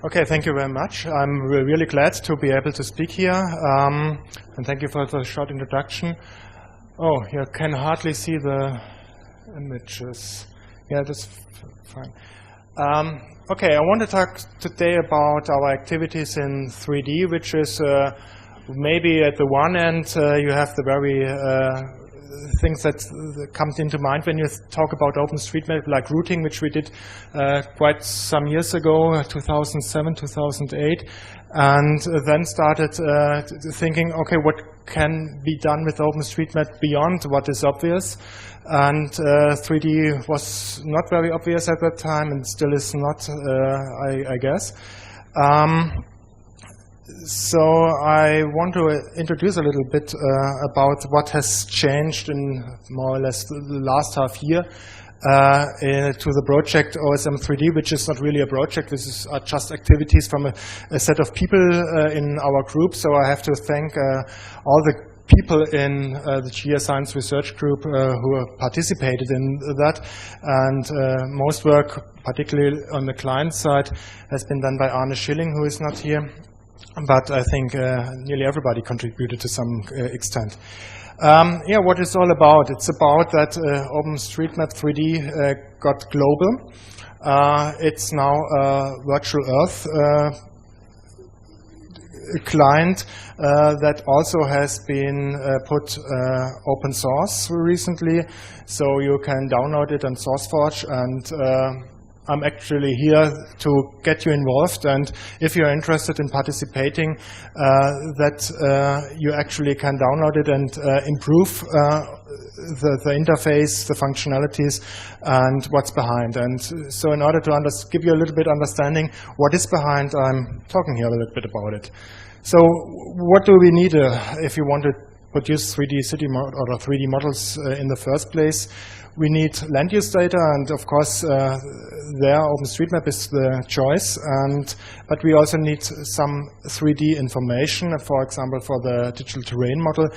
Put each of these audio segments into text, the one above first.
Okay, thank you very much. I'm really glad to be able to speak here, and thank you for the short introduction. Oh, you can hardly see the images. Yeah, that's fine. Okay, I want to talk today about our activities in 3D, which is maybe at the one end you have the very things that comes into mind when you talk about OpenStreetMap, like routing, which we did quite some years ago, 2007, 2008, and then started thinking, okay, what can be done with OpenStreetMap beyond what is obvious? And 3D was not very obvious at that time, and still is not, I guess. So I want to introduce a little bit about what has changed in more or less the last half year to the project OSM-3D, which is not really a project. This are just activities from a set of people in our group. So I have to thank all the people in the Geoscience Research Group who participated in that. And most work, particularly on the client side, has been done by Arne Schilling, who is not here. But I think nearly everybody contributed to some extent. Yeah, what it's all about? It's about that OpenStreetMap 3D got global. It's now a virtual Earth client that also has been put open source recently, so you can download it on SourceForge, and I'm actually here to get you involved, and if you're interested in participating, that you actually can download it and improve the interface, the functionalities, and what's behind. And so in order to give you a little bit understanding what is behind, I'm talking here a little bit about it. So what do we need if you want to produce 3D city or 3D models in the first place? We need land use data, and of course there OpenStreetMap is the choice, but we also need some 3D information, for example for the digital terrain model,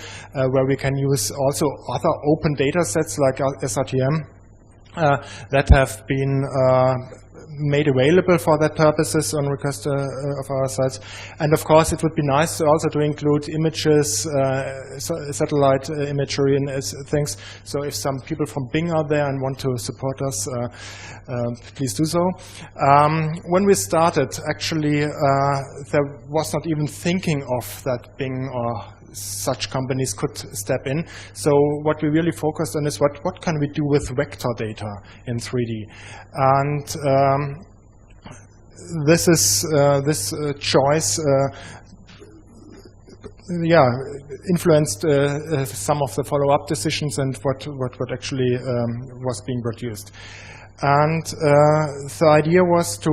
where we can use also other open data sets like SotM that have been made available for that purposes on request of our sites. And of course it would be nice to also to include images, satellite imagery and things. So if some people from Bing are there and want to support us, please do so. When we started, actually there was not even thinking of that Bing or such companies could step in. So what we really focused on is what can we do with vector data in 3D, and this is this choice yeah, influenced some of the follow-up decisions and what actually was being produced. And the idea was to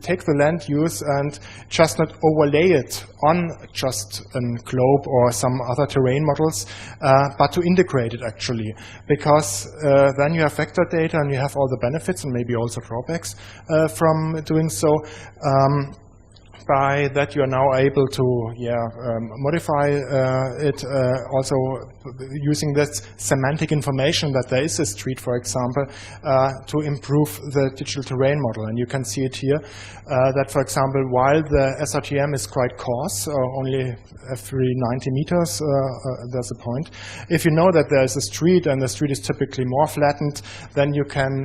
take the land use and just not overlay it on just a globe or some other terrain models, but to integrate it actually. Because then you have vector data and you have all the benefits and maybe also drawbacks from doing so. By that you are now able to modify it, also using this semantic information that there is a street, for example, to improve the digital terrain model. And you can see it here, that for example, while the SRTM is quite coarse, only every 90 meters there's a point. If you know that there's a street and the street is typically more flattened, then you can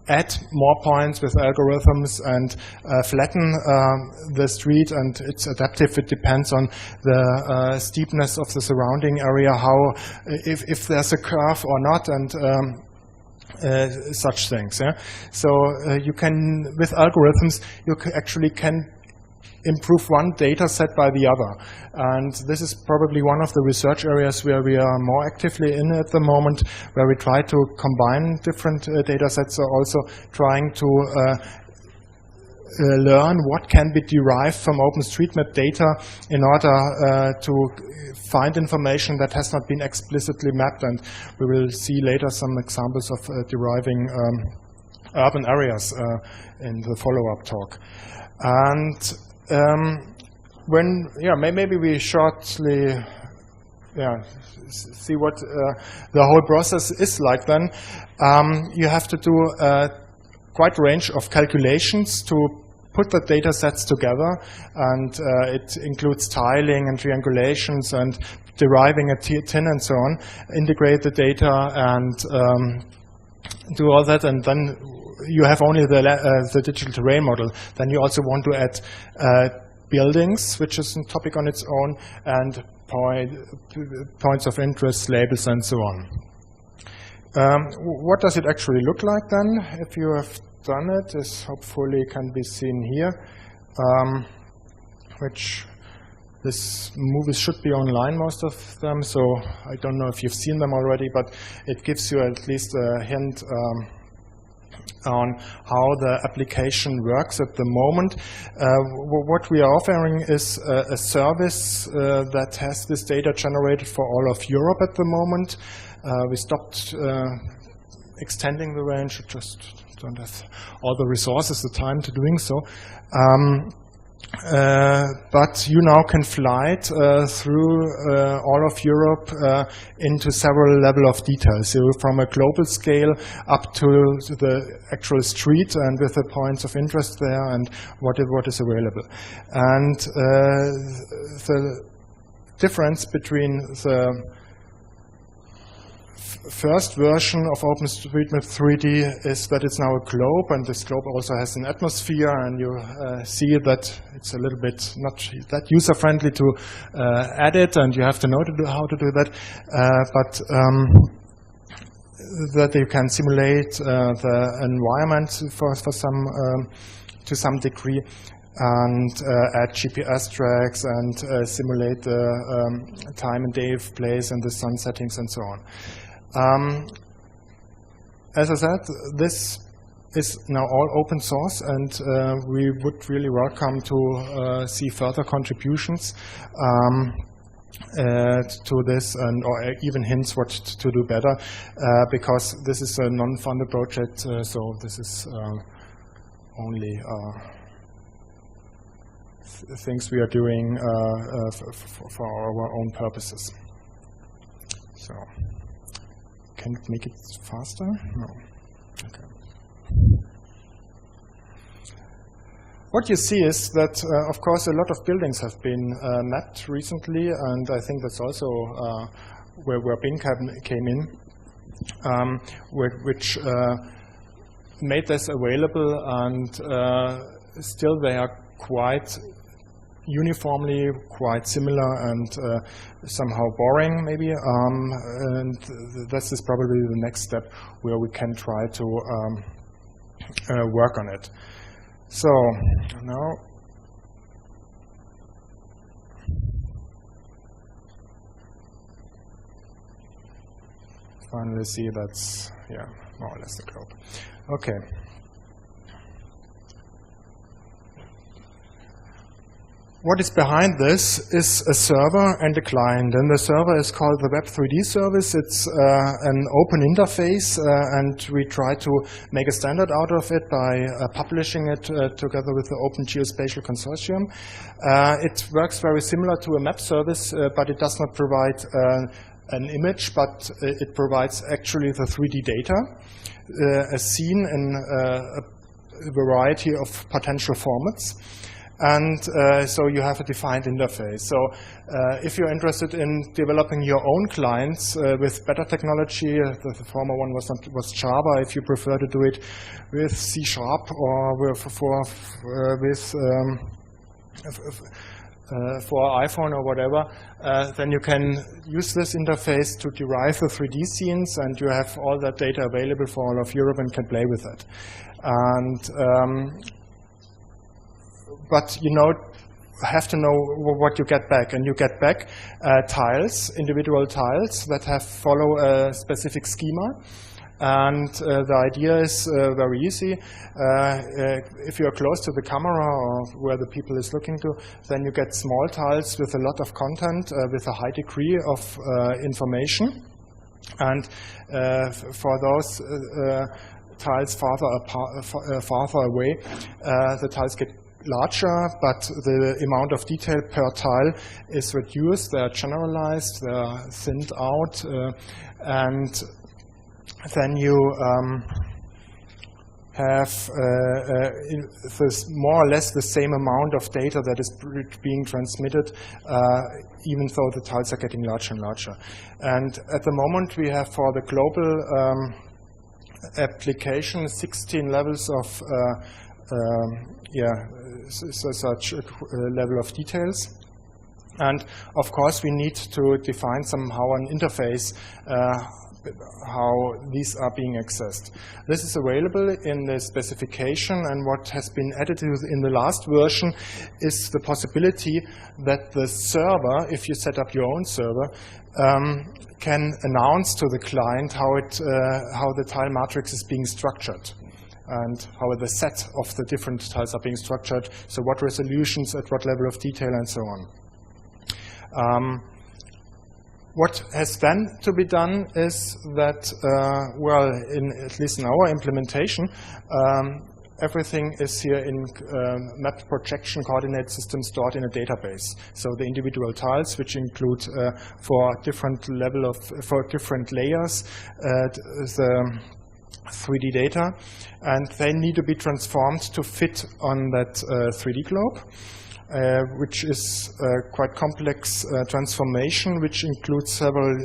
add more points with algorithms and flatten the street, and it's adaptive. It depends on the steepness of the surrounding area, how if there's a curve or not, and such things. Yeah? So you can, with algorithms, you actually can improve one data set by the other. And this is probably one of the research areas where we are more actively in at the moment, where we try to combine different data sets, so also trying to learn what can be derived from OpenStreetMap data in order to find information that has not been explicitly mapped. And we will see later some examples of deriving urban areas in the follow-up talk. And maybe we shortly see what the whole process is like then. You have to do quite a range of calculations to put the data sets together, and it includes tiling and triangulations and deriving a tin and so on, integrate the data and do all that, and then you have only the digital terrain model. Then you also want to add buildings, which is a topic on its own, and points of interest, labels, and so on. What does it actually look like then? If you have done it, this hopefully can be seen here, which this movies should be online, most of them, so I don't know if you've seen them already, but it gives you at least a hint on how the application works at the moment. What we are offering is a service that has this data generated for all of Europe at the moment. We stopped extending the range, we just don't have all the resources, the time to doing so. But you now can fly it through all of Europe into several levels of detail. So from a global scale up to the actual street and with the points of interest there and what is available. And the difference between the first version of OpenStreetMap 3D is that it's now a globe, and this globe also has an atmosphere, and you see that it's a little bit not that user-friendly to edit, and you have to know how to do that, but that you can simulate the environment to some degree, and add GPS tracks and simulate the time and day of place and the sun settings and so on. As I said, this is now all open source, and we would really welcome to see further contributions to this, and or even hints what to do better, because this is a non-funded project, so this is only things we are doing for our own purposes. So. Can it make it faster? No. Okay. What you see is that, of course, a lot of buildings have been mapped recently, and I think that's also where Bing came in, which made this available, and still they are quite uniformly quite similar and somehow boring, maybe, and this is probably the next step where we can try to work on it. So now finally see that's, yeah, more or less the globe. Okay. What is behind this is a server and a client, and the server is called the Web3D service. It's an open interface, and we try to make a standard out of it by publishing it together with the Open Geospatial Consortium. It works very similar to a map service, but it does not provide an image, but it provides actually the 3D data as seen in a variety of potential formats. And so you have a defined interface. So if you're interested in developing your own clients with better technology, the former one was Java. If you prefer to do it with C# or with for iPhone or whatever, then you can use this interface to derive the 3D scenes, and you have all that data available for all of Europe and can play with it. And but you have to know what you get back, and you get back tiles, individual tiles that follow a specific schema. And the idea is very easy. If you are close to the camera or where the people is looking to, then you get small tiles with a lot of content, with a high degree of information. And for those tiles farther away, the tiles get larger, but the amount of detail per tile is reduced. They are generalized, they are thinned out, and then you have this more or less the same amount of data that is being transmitted, even though the tiles are getting larger and larger. And at the moment, we have for the global application 16 levels of such level of details. And of course, we need to define somehow an interface how these are being accessed. This is available in the specification, and what has been added in the last version is the possibility that the server, if you set up your own server, can announce to the client how the tile matrix is being structured and how the set of the different tiles are being structured, so what resolutions at what level of detail and so on. What has then to be done is that, at least in our implementation, everything is here in map projection coordinate system stored in a database. So the individual tiles, which include for different layers, the 3D data, and they need to be transformed to fit on that 3D globe. Which is a quite complex transformation, which includes several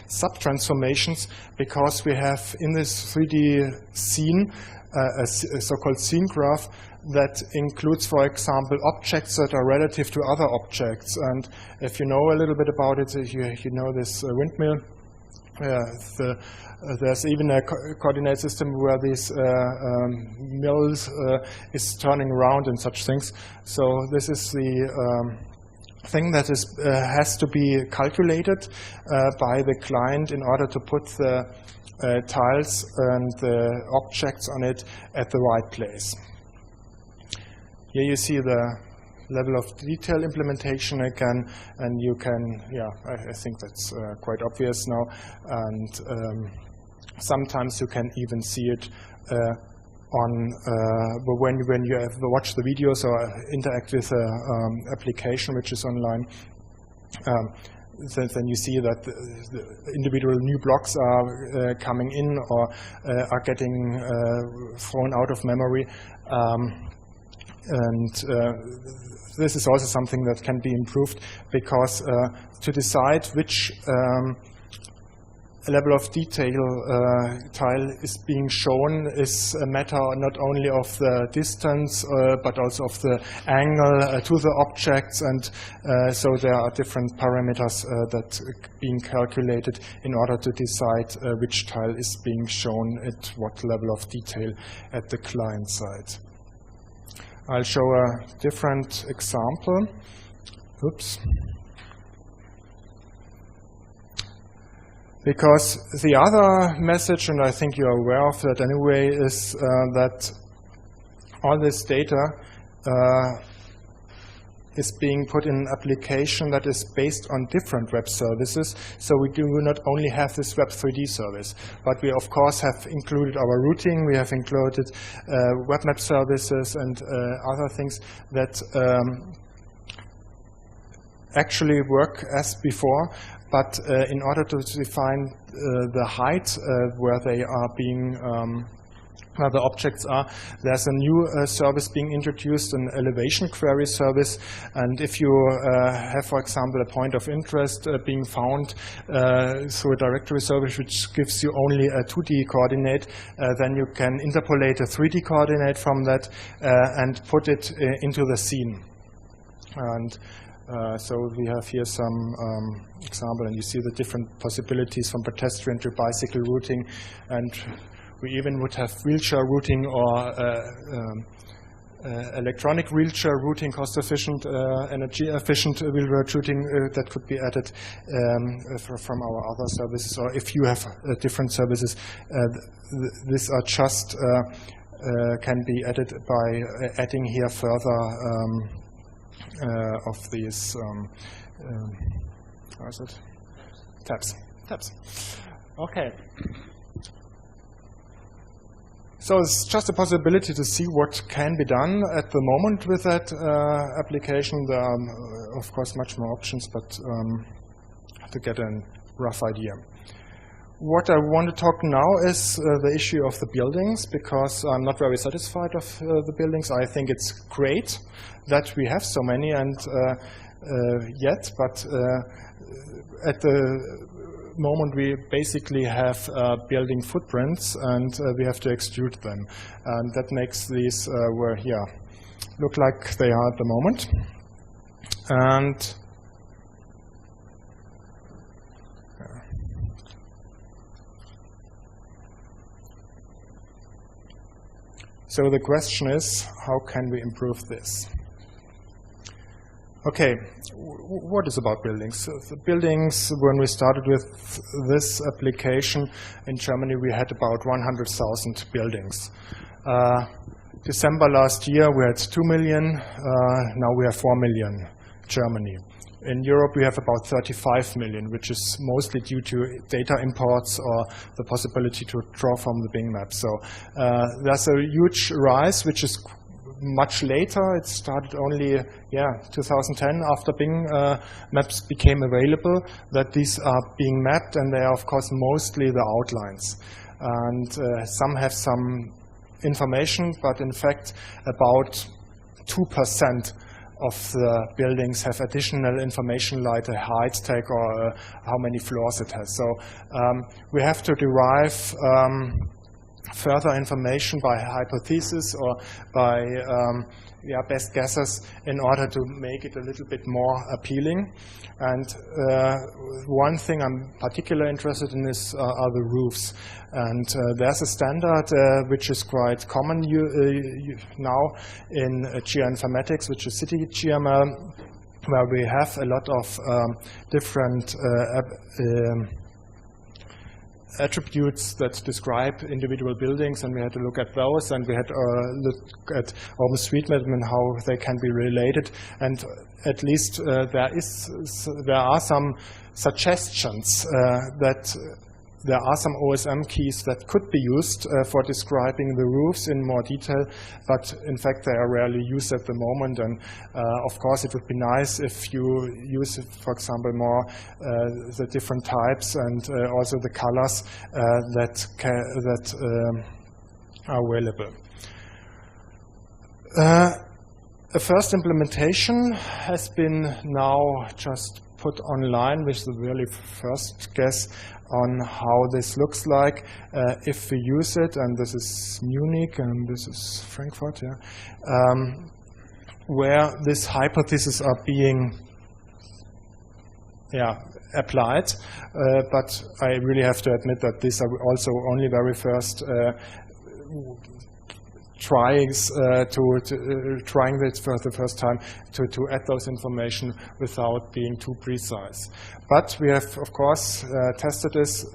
sub-transformations, because we have in this 3D scene a so-called scene graph that includes, for example, objects that are relative to other objects. And if you know a little bit about it, you know this windmill. There's even a coordinate system where these mills is turning around and such things. So this is the thing that has to be calculated by the client in order to put the tiles and the objects on it at the right place. Here you see the level of detail implementation again, and you can, I think that's quite obvious now, and sometimes you can even see it when you have watched the videos or interact with the application which is online. Then you see that the individual new blocks are coming in or are getting thrown out of memory. This is also something that can be improved, because to decide which level of detail tile is being shown is a matter not only of the distance but also of the angle to the objects, and so there are different parameters that are being calculated in order to decide which tile is being shown at what level of detail at the client side. I'll show a different example. Oops. Because the other message, and I think you're aware of that anyway, is that all this data is being put in an application that is based on different web services. So we do not only have this Web 3D service, but we of course have included our routing, we have included web map services and other things that actually work as before, but in order to define the height where they are being where the objects are, there's a new service being introduced, an elevation query service. And if you have, for example, a point of interest being found through a directory service which gives you only a 2D coordinate, then you can interpolate a 3D coordinate from that and put it into the scene. And so we have here some example, and you see the different possibilities from pedestrian to bicycle routing, and we even would have wheelchair routing or electronic wheelchair routing, cost-efficient, energy-efficient wheelchair routing that could be added from our other services. Or if you have different services, these are just can be added by adding here further of these how is it? Tabs. Okay. So it's just a possibility to see what can be done at the moment with that application. There are, of course, much more options, but to get a rough idea. What I want to talk now is the issue of the buildings, because I'm not very satisfied of the buildings. I think it's great that we have so many and yet, but at the moment we basically have building footprints and we have to extrude them. And that makes these look like they are at the moment. And so the question is, how can we improve this? Okay, what is about buildings? So the buildings, when we started with this application in Germany, we had about 100,000 buildings. December last year, we had 2 million. Now we have 4 million, Germany. In Europe, we have about 35 million, which is mostly due to data imports or the possibility to draw from the Bing map. So there's a huge rise, which is much later. It started only 2010, after Bing maps became available, that these are being mapped, and they are, of course, mostly the outlines. And some have some information, but in fact, about 2% of the buildings have additional information like a height tag or how many floors it has. So we have to derive further information by hypothesis or by best guesses in order to make it a little bit more appealing. And one thing I'm particularly interested in is are the roofs. And there's a standard which is quite common now in geoinformatics, which is city GML, where we have a lot of different attributes that describe individual buildings, and we had to look at those, and we had to look at OpenStreetMap and how they can be related. And at least there are some suggestions that there are some OSM keys that could be used for describing the roofs in more detail, but in fact they are rarely used at the moment. And of course it would be nice if you use, for example, more the different types and also the colors that are available. A first implementation has been now just put online with the really first guess on how this looks like if we use it, and this is Munich and this is Frankfurt, where these hypotheses are being applied, but I really have to admit that these are also only very first trying this for the first time to add those information without being too precise. But we have, of course, tested this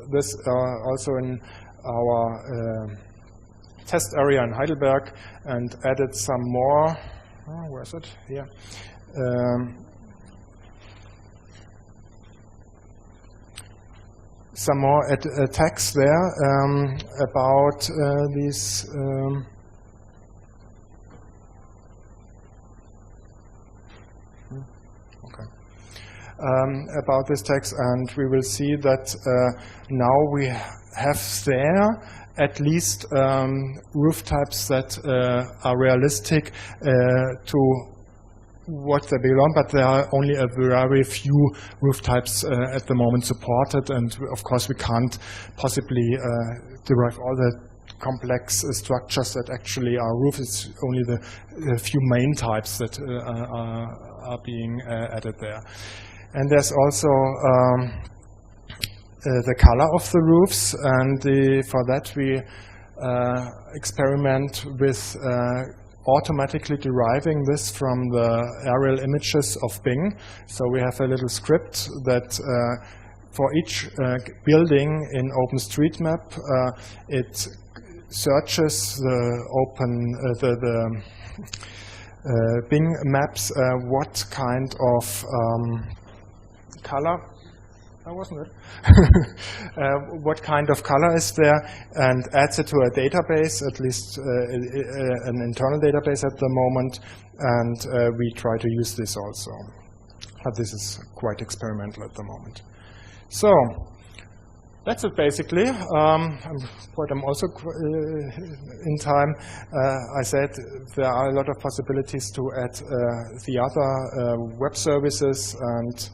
also in our test area in Heidelberg and added some more. Where is it? Here. Some more attacks there about these. About this text, and we will see that now we have there at least roof types that are realistic to what they belong, but there are only a very few roof types at the moment supported, and of course we can't possibly derive all the complex structures that actually are roofs. It's only the few main types that are being added there. And there's also the color of the roofs, and for that we experiment with automatically deriving this from the aerial images of Bing. So we have a little script that for each building in OpenStreetMap, it searches the Bing maps what kind of color, wasn't it? What kind of color is there, and adds it to a database, at least an internal database at the moment, and we try to use this also. But this is quite experimental at the moment. So, That's it basically. But I'm also in time. I said there are a lot of possibilities to add the other web services, and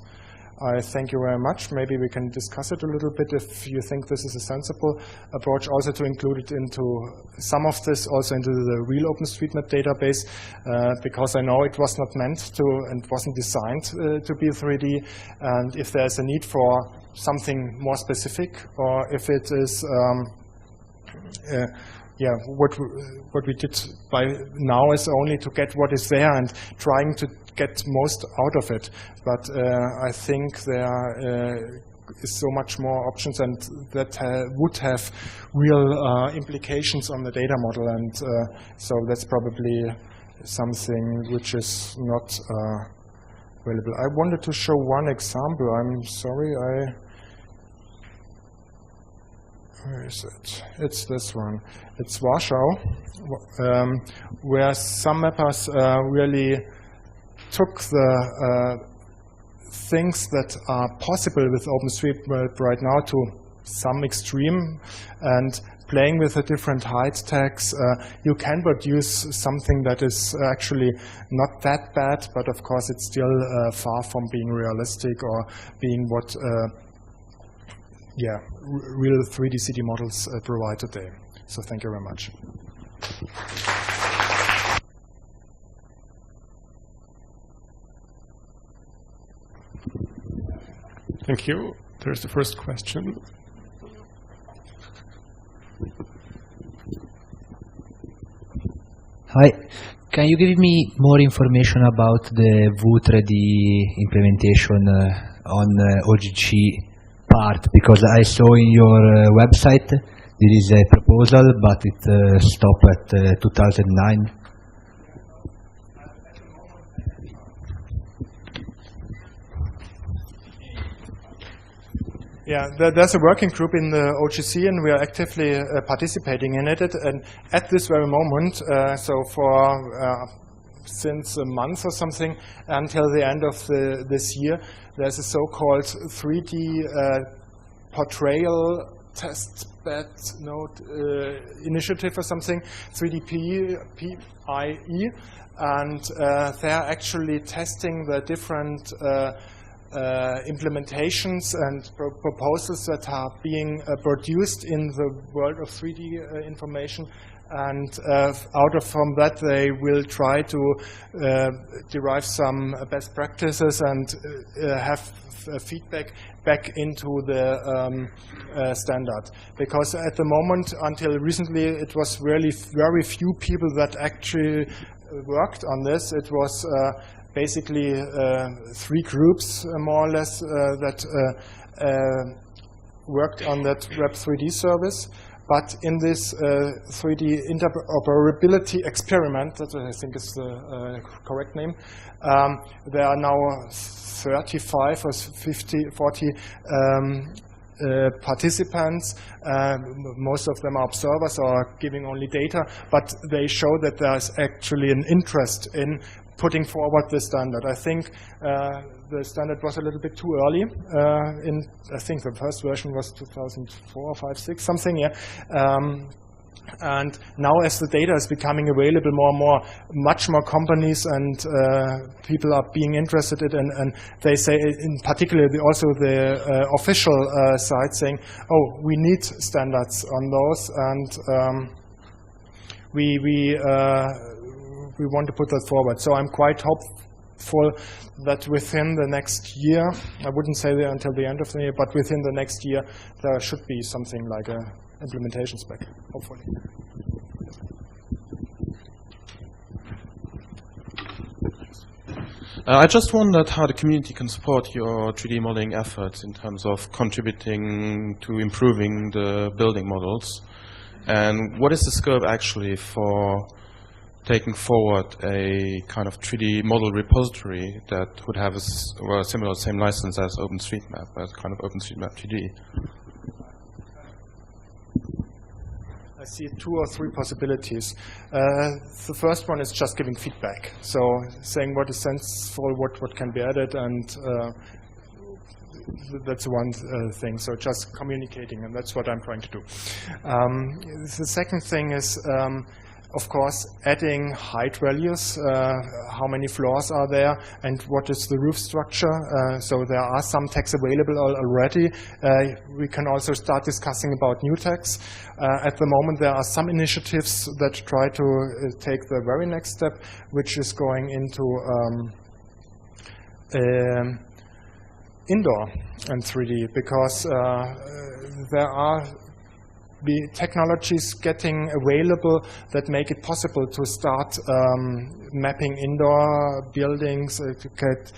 I thank you very much. Maybe we can discuss it a little bit if you think this is a sensible approach, also to include it into some of this, also into the real OpenStreetMap database, because I know it was not meant to and wasn't designed to be 3D. And if there's a need for something more specific, or if it is what we did by now is only to get what is there and trying to get most out of it. But I think there is so much more options, and that would have real implications on the data model. And so that's probably something which is not available. I wanted to show one example. I'm sorry, where is it? It's this one. It's Warsaw, where some mappers really took the things that are possible with OpenStreetMap right now to some extreme, and playing with the different height tags, you can produce something that is actually not that bad, but of course it's still far from being realistic or being what real 3D city models provide today. So thank you very much. Thank you. There's the first question. Hi. Can you give me more information about the Vue3D implementation on OGC part? Because I saw in your website there is a proposal, but it stopped at 2009. Yeah, there's a working group in the OGC, and we are actively participating in it. And at this very moment, so for since a month or something until the end of this year, there's a so-called 3D portrayal testbed node initiative or something, 3D PIE, and they're actually testing the different implementations and proposals that are being produced in the world of 3D information, and from that they will try to derive some best practices and have feedback back into the standard. Because at the moment, until recently, it was really very few people that actually worked on this. It was basically 3 groups, more or less, that worked on that Web 3D service. But in this 3D interoperability experiment, that I think is the correct name, there are now 35 or 40 participants. Most of them are observers or giving only data, but they show that there's actually an interest in putting forward the standard. I think the standard was a little bit too early. I think the first version was 2004, 5, 6, something, yeah. And now as the data is becoming available more and more, much more companies and people are being interested in it, and they say, in particular, also the official side saying, oh, we need standards on those, and we want to put that forward. So I'm quite hopeful that within the next year, I wouldn't say that until the end of the year, but within the next year, there should be something like a implementation spec, hopefully. I just wondered how the community can support your 3D modeling efforts in terms of contributing to improving the building models. And what is the scope actually for taking forward a kind of 3D model repository that would have a similar same license as OpenStreetMap, as kind of OpenStreetMap 3D? I see 2 or 3 possibilities. The first one is just giving feedback. So saying what is sensible, what can be added, and that's one thing. So just communicating, and that's what I'm trying to do. The second thing is, of course, adding height values, how many floors are there, and what is the roof structure. So there are some tags available already. We can also start discussing about new tags. At the moment, there are some initiatives that try to take the very next step, which is going into indoor and 3D, because there are technologies getting available that make it possible to start mapping indoor buildings, to get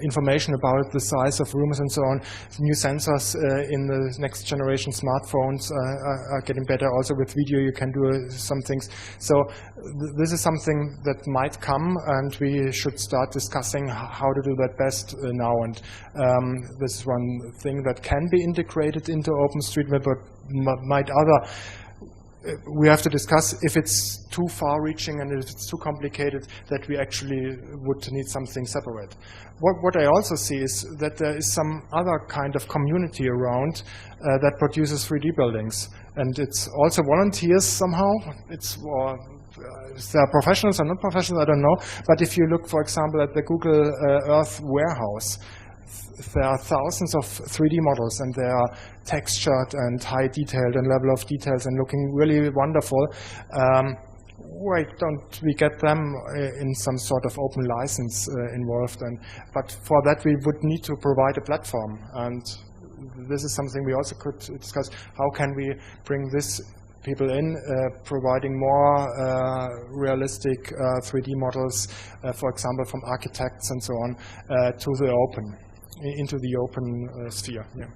information about the size of rooms and so on. New sensors in the next generation smartphones are getting better. Also with video you can do some things. So this is something that might come, and we should start discussing how to do that best now. And this is one thing that can be integrated into OpenStreetMap, but might other. We have to discuss if it's too far-reaching and if it's too complicated that we actually would need something separate. What I also see is that there is some other kind of community around that produces 3D buildings, and it's also volunteers somehow. It's if they are professionals or not professionals, I don't know. But if you look, for example, at the Google Earth warehouse, there are thousands of 3D models, and they are textured and high detailed and level of details and looking really wonderful. Why don't we get them in some sort of open license involved? But for that we would need to provide a platform, and this is something we also could discuss. How can we bring this people in, providing more realistic 3D models, for example, from architects and so on, into the open sphere. Yeah.